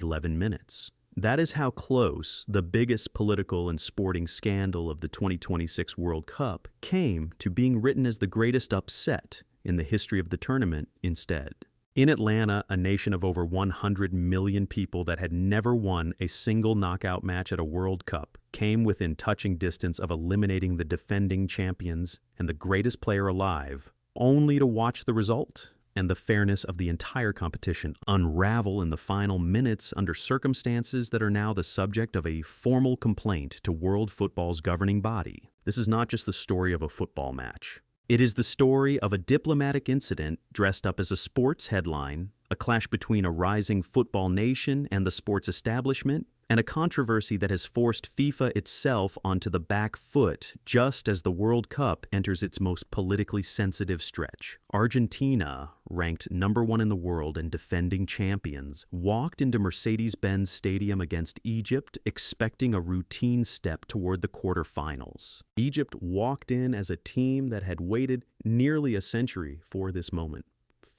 11 minutes. That is how close the biggest political and sporting scandal of the 2026 World Cup came to being written as the greatest upset in the history of the tournament instead. In Atlanta, a nation of over 100 million people that had never won a single knockout match at a World Cup came within touching distance of eliminating the defending champions and the greatest player alive, only to watch the result and the fairness of the entire competition unravel in the final minutes under circumstances that are now the subject of a formal complaint to world football's governing body. This is not just the story of a football match. It is the story of a diplomatic incident dressed up as a sports headline, a clash between a rising football nation and the sports establishment, and a controversy that has forced FIFA itself onto the back foot just as the World Cup enters its most politically sensitive stretch. Argentina, ranked #1 in the world and defending champions, walked into Mercedes-Benz Stadium against Egypt expecting a routine step toward the quarterfinals. Egypt walked in as a team that had waited nearly a century for this moment.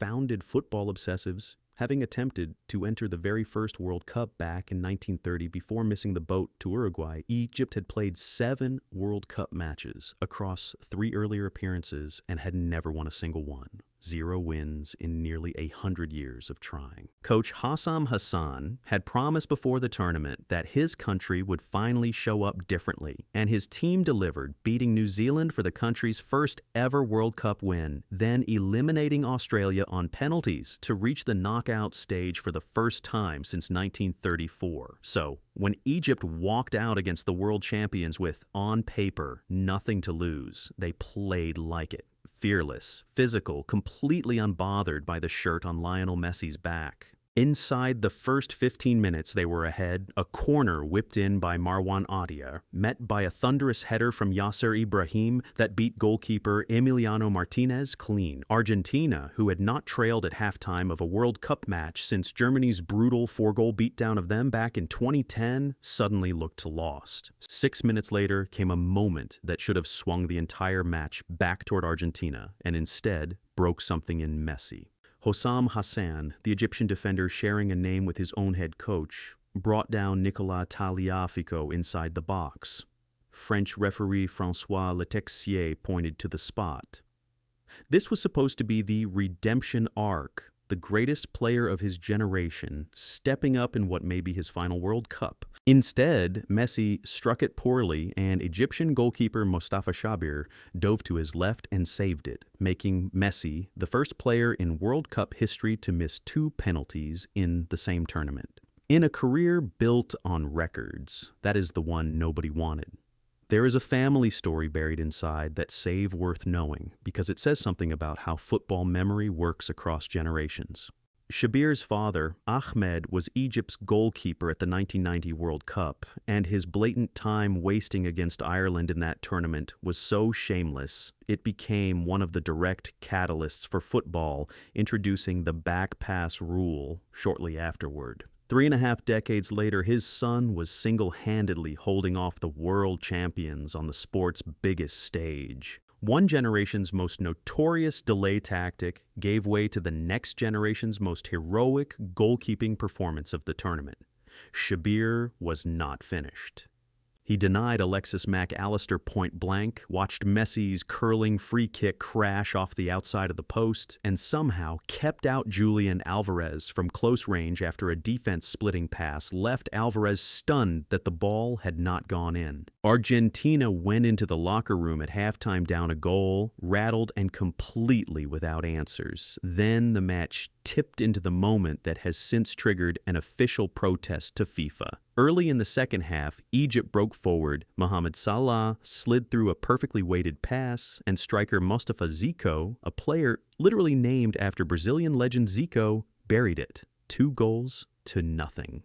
Founded football obsessives, having attempted to enter the very first World Cup back in 1930 before missing the boat to Uruguay, Egypt had played 7 World Cup matches across 3 earlier appearances and had never won a single one. 0 wins in nearly 100 years of trying. Coach Hassam Hassan had promised before the tournament that his country would finally show up differently, and his team delivered, beating New Zealand for the country's first ever World Cup win, then eliminating Australia on penalties to reach the knockout stage for the first time since 1934. So, when Egypt walked out against the world champions with, on paper, nothing to lose, they played like it. Fearless, physical, completely unbothered by the shirt on Lionel Messi's back. Inside the first 15 minutes they were ahead, a corner whipped in by Marwan Adia, met by a thunderous header from Yasser Ibrahim that beat goalkeeper Emiliano Martinez clean. Argentina, who had not trailed at halftime of a World Cup match since Germany's brutal 4-goal beatdown of them back in 2010, suddenly looked lost. 6 minutes later came a moment that should have swung the entire match back toward Argentina, and instead broke something in Messi. Hossam Hassan, the Egyptian defender sharing a name with his own head coach, brought down Nicolas Tagliafico inside the box. French referee François Letexier pointed to the spot. This was supposed to be the redemption arc, the greatest player of his generation, stepping up in what may be his final World Cup. Instead, Messi struck it poorly, and Egyptian goalkeeper Mostafa Shabir dove to his left and saved it, making Messi the first player in World Cup history to miss 2 penalties in the same tournament. In a career built on records, that is the one nobody wanted. There is a family story buried inside that's save worth knowing because it says something about how football memory works across generations. Shabir's father, Ahmed, was Egypt's goalkeeper at the 1990 World Cup, and his blatant time wasting against Ireland in that tournament was so shameless, it became one of the direct catalysts for football, introducing the back pass rule shortly afterward. 3.5 decades later, his son was single-handedly holding off the world champions on the sport's biggest stage. One generation's most notorious delay tactic gave way to the next generation's most heroic goalkeeping performance of the tournament. Shabir was not finished. He denied Alexis Mac Allister point blank, watched Messi's curling free kick crash off the outside of the post, and somehow kept out Julian Alvarez from close range after a defense-splitting pass left Alvarez stunned that the ball had not gone in. Argentina went into the locker room at halftime down a goal, rattled and completely without answers. Then the match tipped into the moment that has since triggered an official protest to FIFA. Early in the second half, Egypt broke forward, Mohamed Salah slid through a perfectly weighted pass, and striker Mostafa Zico, a player literally named after Brazilian legend Zico, buried it. 2-0.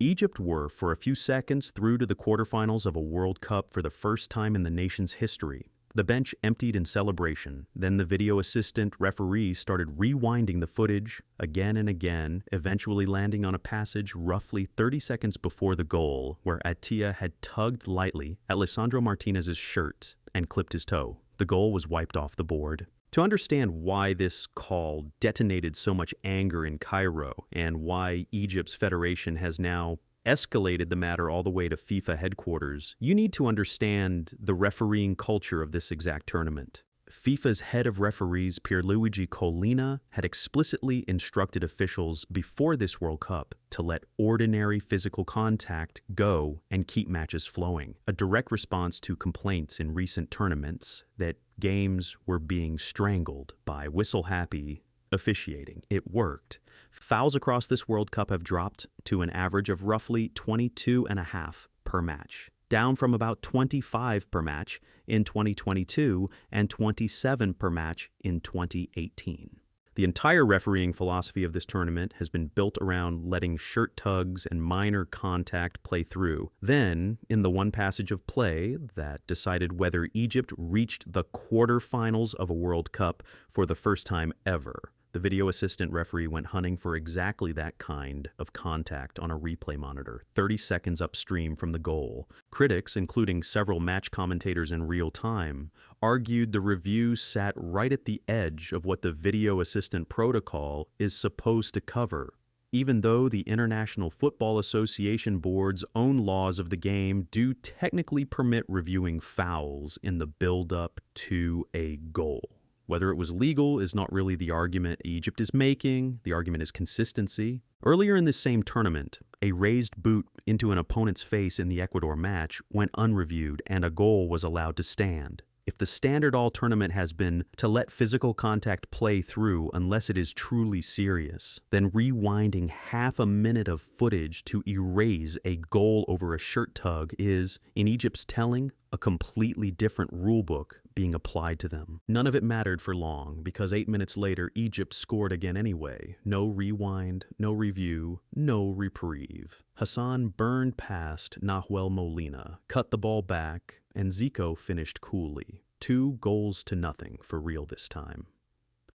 Egypt were, for a few seconds, through to the quarterfinals of a World Cup for the first time in the nation's history. The bench emptied in celebration. Then the video assistant referee started rewinding the footage again and again, eventually landing on a passage roughly 30 seconds before the goal, where Atia had tugged lightly at Lisandro Martinez's shirt and clipped his toe. The goal was wiped off the board. To understand why this call detonated so much anger in Cairo and why Egypt's federation has now escalated the matter all the way to FIFA headquarters, you need to understand the refereeing culture of this exact tournament. FIFA's head of referees, Pierluigi Collina, had explicitly instructed officials before this World Cup to let ordinary physical contact go and keep matches flowing, a direct response to complaints in recent tournaments that games were being strangled by whistle-happy officiating. It worked. Fouls across this World Cup have dropped to an average of roughly 22.5 per match, down from about 25 per match in 2022 and 27 per match in 2018. The entire refereeing philosophy of this tournament has been built around letting shirt tugs and minor contact play through. Then, in the one passage of play that decided whether Egypt reached the quarterfinals of a World Cup for the first time ever, the video assistant referee went hunting for exactly that kind of contact on a replay monitor, 30 seconds upstream from the goal. Critics, including several match commentators in real time, argued the review sat right at the edge of what the video assistant protocol is supposed to cover, even though the International Football Association Board's own laws of the game do technically permit reviewing fouls in the build-up to a goal. Whether it was legal is not really the argument Egypt is making. The argument is consistency. Earlier in this same tournament, a raised boot into an opponent's face in the Ecuador match went unreviewed and a goal was allowed to stand. If the standard all tournament has been to let physical contact play through unless it is truly serious, then rewinding half a minute of footage to erase a goal over a shirt tug is, in Egypt's telling, a completely different rulebook being applied to them. None of it mattered for long, because 8 minutes later, Egypt scored again anyway. No rewind, no review, no reprieve. Hassan burned past Nahuel Molina, cut the ball back, and Zico finished coolly. 2-0 for real this time.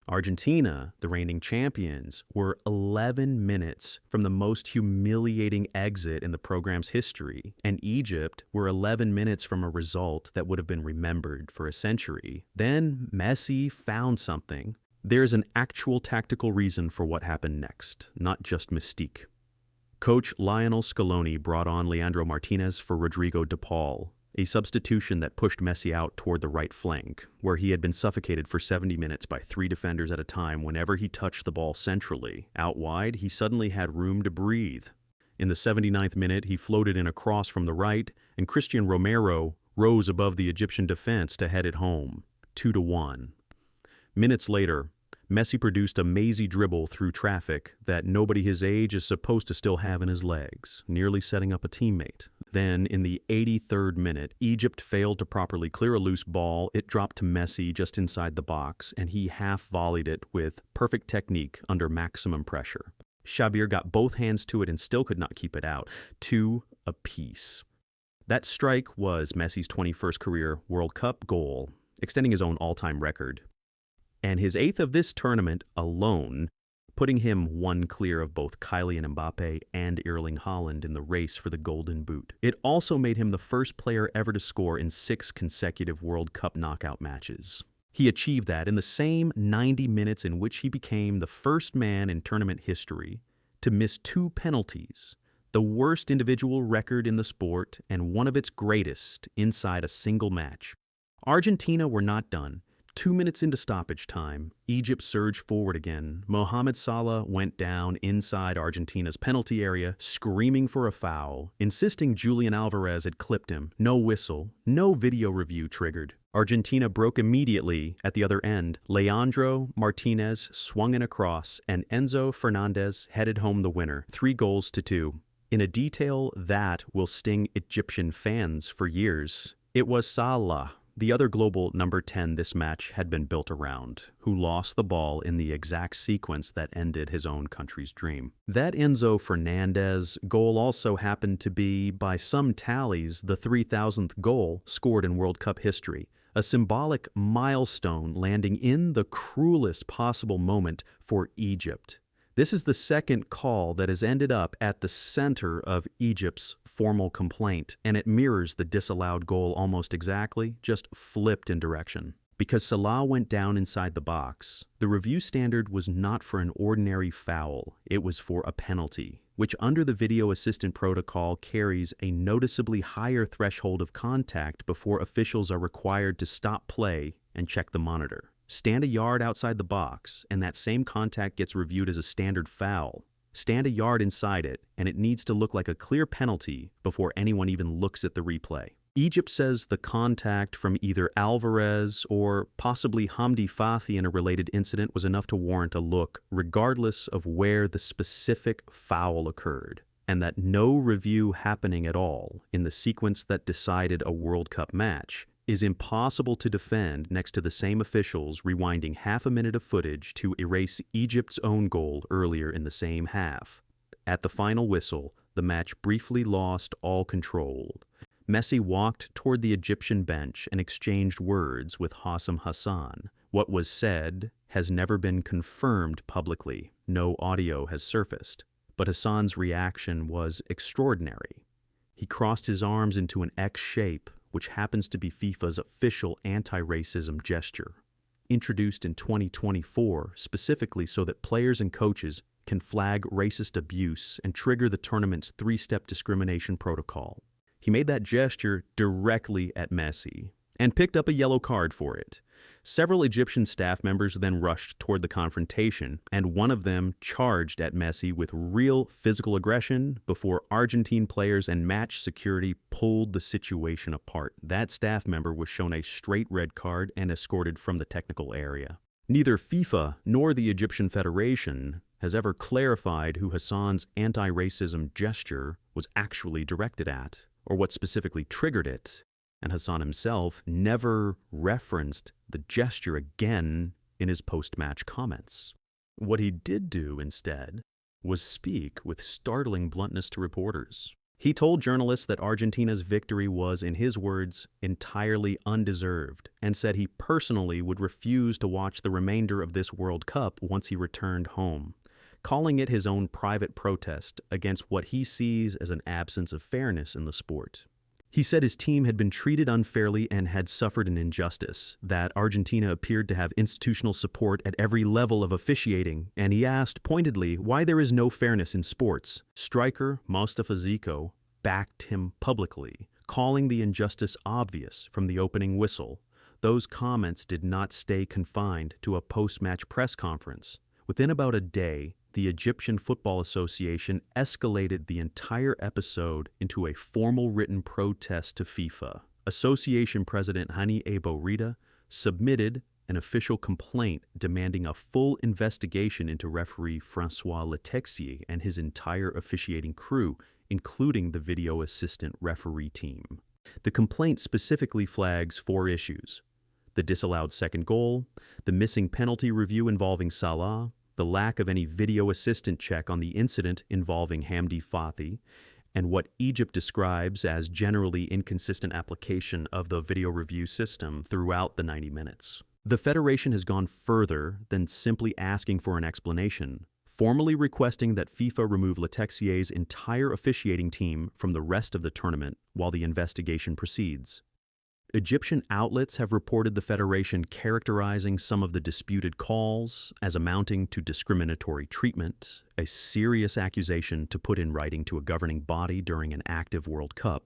Argentina, the reigning champions, were 11 minutes from the most humiliating exit in the program's history, and Egypt were 11 minutes from a result that would have been remembered for a century. Then Messi found something. There's an actual tactical reason for what happened next, not just mystique. Coach Lionel Scaloni brought on Leandro Martinez for Rodrigo de Paul, a substitution that pushed Messi out toward the right flank, where he had been suffocated for 70 minutes by 3 defenders at a time whenever he touched the ball centrally. Out wide, he suddenly had room to breathe. In the 79th minute, he floated in a cross from the right, and Christian Romero rose above the Egyptian defense to head it home, 2-1. Minutes later, Messi produced a mazy dribble through traffic that nobody his age is supposed to still have in his legs, nearly setting up a teammate. Then, in the 83rd minute, Egypt failed to properly clear a loose ball. It dropped to Messi just inside the box, and he half-volleyed it with perfect technique under maximum pressure. Shabir got both hands to it and still could not keep it out. 2 apiece. That strike was Messi's 21st career World Cup goal, extending his own all-time record, and his 8th of this tournament alone, putting him one clear of both Kylian Mbappe and Erling Haaland in the race for the Golden Boot. It also made him the first player ever to score in 6 consecutive World Cup knockout matches. He achieved that in the same 90 minutes in which he became the first man in tournament history to miss 2 penalties, the worst individual record in the sport and one of its greatest inside a single match. Argentina were not done. 2 minutes into stoppage time, Egypt surged forward again. Mohamed Salah went down inside Argentina's penalty area, screaming for a foul, insisting Julian Alvarez had clipped him. No whistle, no video review triggered. Argentina broke immediately at the other end. Leandro Martinez swung in a cross, and Enzo Fernandez headed home the winner, 3-2. In a detail that will sting Egyptian fans for years, it was Salah, the other global number 10 this match had been built around, who lost the ball in the exact sequence that ended his own country's dream. That Enzo Fernandez goal also happened to be, by some tallies, the 3,000th goal scored in World Cup history, a symbolic milestone landing in the cruelest possible moment for Egypt. This is the second call that has ended up at the center of Egypt's formal complaint, and it mirrors the disallowed goal almost exactly, just flipped in direction. Because Salah went down inside the box, the review standard was not for an ordinary foul, it was for a penalty, which under the video assistant protocol carries a noticeably higher threshold of contact before officials are required to stop play and check the monitor. Stand a yard outside the box, and that same contact gets reviewed as a standard foul. Stand a yard inside it, and it needs to look like a clear penalty before anyone even looks at the replay. Egypt says the contact from either Alvarez or possibly Hamdi Fathi in a related incident was enough to warrant a look, regardless of where the specific foul occurred, and that no review happening at all in the sequence that decided a World Cup match is impossible to defend next to the same officials rewinding half a minute of footage to erase Egypt's own goal earlier in the same half. At the final whistle, the match briefly lost all control. Messi walked toward the Egyptian bench and exchanged words with Hassam Hassan. What was said has never been confirmed publicly. No audio has surfaced. But Hassan's reaction was extraordinary. He crossed his arms into an X shape, which happens to be FIFA's official anti-racism gesture, introduced in 2024 specifically so that players and coaches can flag racist abuse and trigger the tournament's three-step discrimination protocol. He made that gesture directly at Messi and picked up a yellow card for it. Several Egyptian staff members then rushed toward the confrontation, and one of them charged at Messi with real physical aggression before Argentine players and match security pulled the situation apart. That staff member was shown a straight red card and escorted from the technical area. Neither FIFA nor the Egyptian Federation has ever clarified who Hassan's anti-racism gesture was actually directed at, or what specifically triggered it, and Hassan himself never referenced the gesture again in his post-match comments. What he did do instead was speak with startling bluntness to reporters. He told journalists that Argentina's victory was, in his words, entirely undeserved, and said he personally would refuse to watch the remainder of this World Cup once he returned home, calling it his own private protest against what he sees as an absence of fairness in the sport. He said his team had been treated unfairly and had suffered an injustice, that Argentina appeared to have institutional support at every level of officiating, and he asked pointedly why there is no fairness in sports. Striker Mustafa Zico backed him publicly, calling the injustice obvious from the opening whistle. Those comments did not stay confined to a post-match press conference. Within about a day, the Egyptian Football Association escalated the entire episode into a formal written protest to FIFA. Association President Hani Ebo Rida submitted an official complaint demanding a full investigation into referee Francois Letexier and his entire officiating crew, including the video assistant referee team. The complaint specifically flags 4 issues: the disallowed second goal, the missing penalty review involving Salah, the lack of any video assistant check on the incident involving Hamdi Fathi, and what Egypt describes as generally inconsistent application of the video review system throughout the 90 minutes. The Federation has gone further than simply asking for an explanation, formally requesting that FIFA remove Letexier's entire officiating team from the rest of the tournament while the investigation proceeds. Egyptian outlets have reported the Federation characterizing some of the disputed calls as amounting to discriminatory treatment, a serious accusation to put in writing to a governing body during an active World Cup.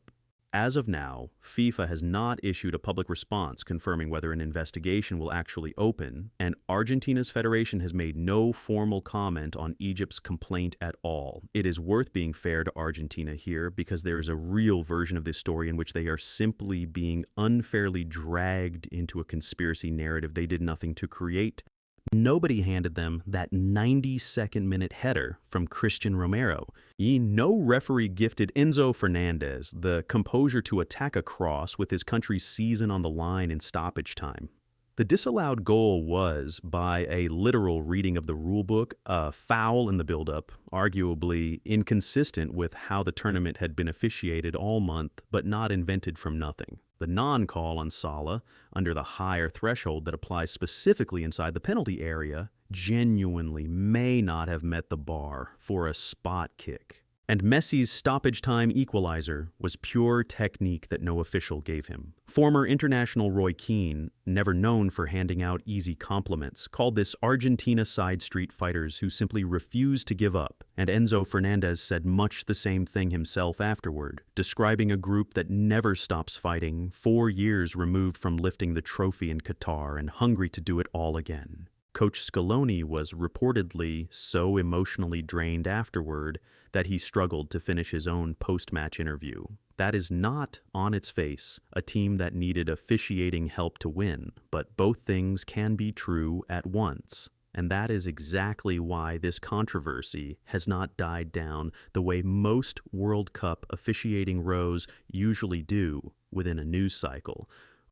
As of now, FIFA has not issued a public response confirming whether an investigation will actually open, and Argentina's federation has made no formal comment on Egypt's complaint at all. It is worth being fair to Argentina here because there is a real version of this story in which they are simply being unfairly dragged into a conspiracy narrative they did nothing to create. Nobody handed them that 92nd minute header from Christian Romero. No referee gifted Enzo Fernandez the composure to attack a cross with his country's season on the line in stoppage time. The disallowed goal was, by a literal reading of the rulebook, a foul in the build-up, arguably inconsistent with how the tournament had been officiated all month, but not invented from nothing. The non-call on Salah, under the higher threshold that applies specifically inside the penalty area, genuinely may not have met the bar for a spot kick. And Messi's stoppage time equalizer was pure technique that no official gave him. Former international Roy Keane, never known for handing out easy compliments, called this Argentina side street fighters who simply refused to give up, and Enzo Fernandez said much the same thing himself afterward, describing a group that never stops fighting, 4 years removed from lifting the trophy in Qatar and hungry to do it all again. Coach Scaloni was reportedly so emotionally drained afterward that he struggled to finish his own post-match interview. That is not, on its face, a team that needed officiating help to win, but both things can be true at once. And that is exactly why this controversy has not died down the way most World Cup officiating rows usually do within a news cycle.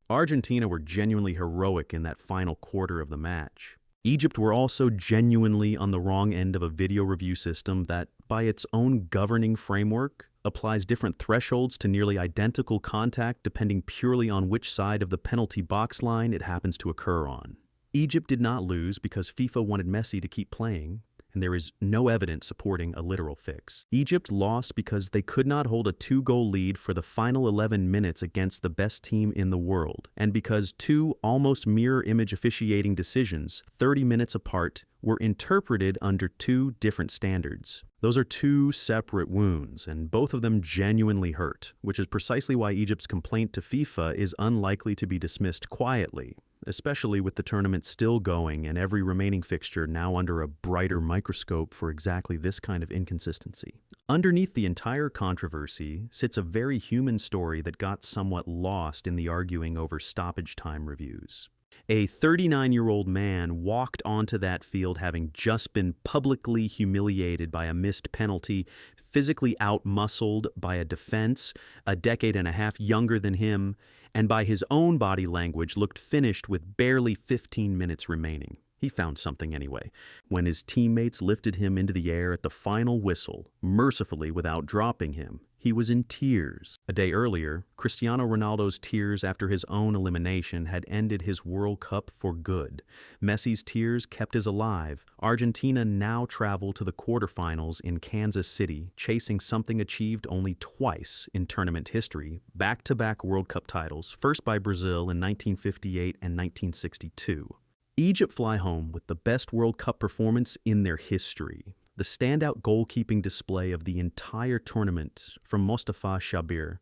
Argentina were genuinely heroic in that final quarter of the match. Egypt were also genuinely on the wrong end of a video review system that, by its own governing framework, applies different thresholds to nearly identical contact depending purely on which side of the penalty box line it happens to occur on. Egypt did not lose because FIFA wanted Messi to keep playing, and there is no evidence supporting a literal fix. Egypt lost because they could not hold a 2-goal lead for the final 11 minutes against the best team in the world, and because 2 almost mirror-image officiating decisions, 30 minutes apart, were interpreted under 2 different standards. Those are 2 separate wounds, and both of them genuinely hurt, which is precisely why Egypt's complaint to FIFA is unlikely to be dismissed quietly, especially with the tournament still going and every remaining fixture now under a brighter microscope for exactly this kind of inconsistency. Underneath the entire controversy sits a very human story that got somewhat lost in the arguing over stoppage time reviews. A 39-year-old man walked onto that field having just been publicly humiliated by a missed penalty, physically out-muscled by a defense a decade and a half younger than him, and by his own body language looked finished with barely 15 minutes remaining. He found something anyway. When his teammates lifted him into the air at the final whistle, mercifully without dropping him, he was in tears. A day earlier, Cristiano Ronaldo's tears after his own elimination had ended his World Cup for good. Messi's tears kept us alive. Argentina now travel to the quarterfinals in Kansas City, chasing something achieved only twice in tournament history, back-to-back World Cup titles, first by Brazil in 1958 and 1962. Egypt fly home with the best World Cup performance in their history. The standout goalkeeping display of the entire tournament from Mostafa Shabir,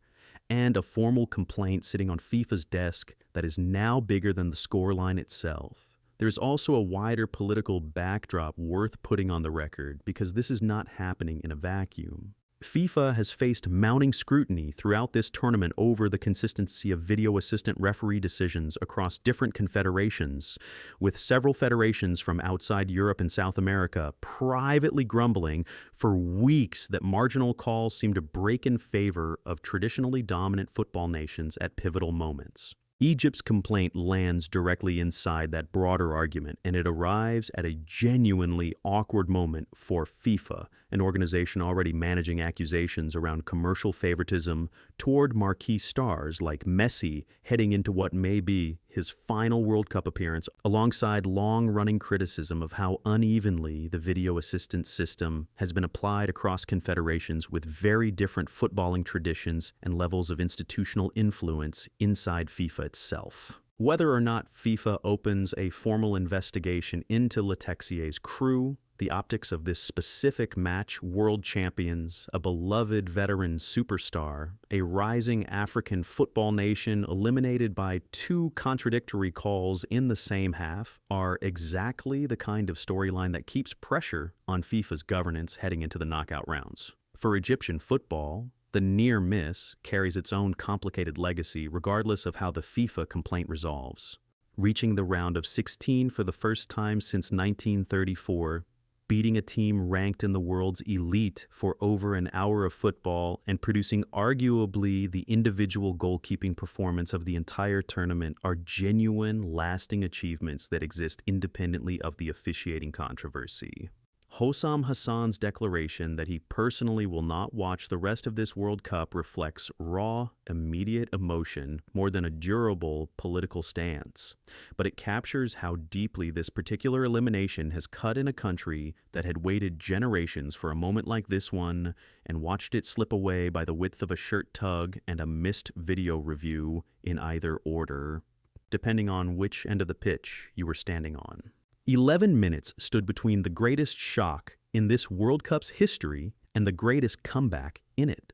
and a formal complaint sitting on FIFA's desk that is now bigger than the scoreline itself. There's also a wider political backdrop worth putting on the record because this is not happening in a vacuum. FIFA has faced mounting scrutiny throughout this tournament over the consistency of video assistant referee decisions across different confederations, with several federations from outside Europe and South America privately grumbling for weeks that marginal calls seem to break in favor of traditionally dominant football nations at pivotal moments. Egypt's complaint lands directly inside that broader argument, and it arrives at a genuinely awkward moment for FIFA, an organization already managing accusations around commercial favoritism toward marquee stars like Messi heading into what may be his final World Cup appearance, alongside long-running criticism of how unevenly the video assistance system has been applied across confederations with very different footballing traditions and levels of institutional influence inside FIFA itself. Whether or not FIFA opens a formal investigation into Letexier's crew, the optics of this specific match, world champions, a beloved veteran superstar, a rising African football nation eliminated by 2 contradictory calls in the same half, are exactly the kind of storyline that keeps pressure on FIFA's governance heading into the knockout rounds. For Egyptian football, the near miss carries its own complicated legacy regardless of how the FIFA complaint resolves. Reaching the round of 16 for the first time since 1934, beating a team ranked in the world's elite for over an hour of football, and producing arguably the individual goalkeeping performance of the entire tournament are genuine, lasting achievements that exist independently of the officiating controversy. Hossam Hassan's declaration that he personally will not watch the rest of this World Cup reflects raw, immediate emotion more than a durable political stance. But it captures how deeply this particular elimination has cut in a country that had waited generations for a moment like this one and watched it slip away by the width of a shirt tug and a missed video review in either order, depending on which end of the pitch you were standing on. 11 minutes stood between the greatest shock in this World Cup's history and the greatest comeback in it.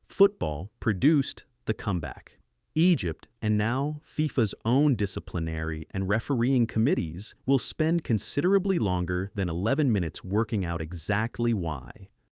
Football produced the comeback. Egypt, and now FIFA's own disciplinary and refereeing committees, will spend considerably longer than 11 minutes working out exactly why.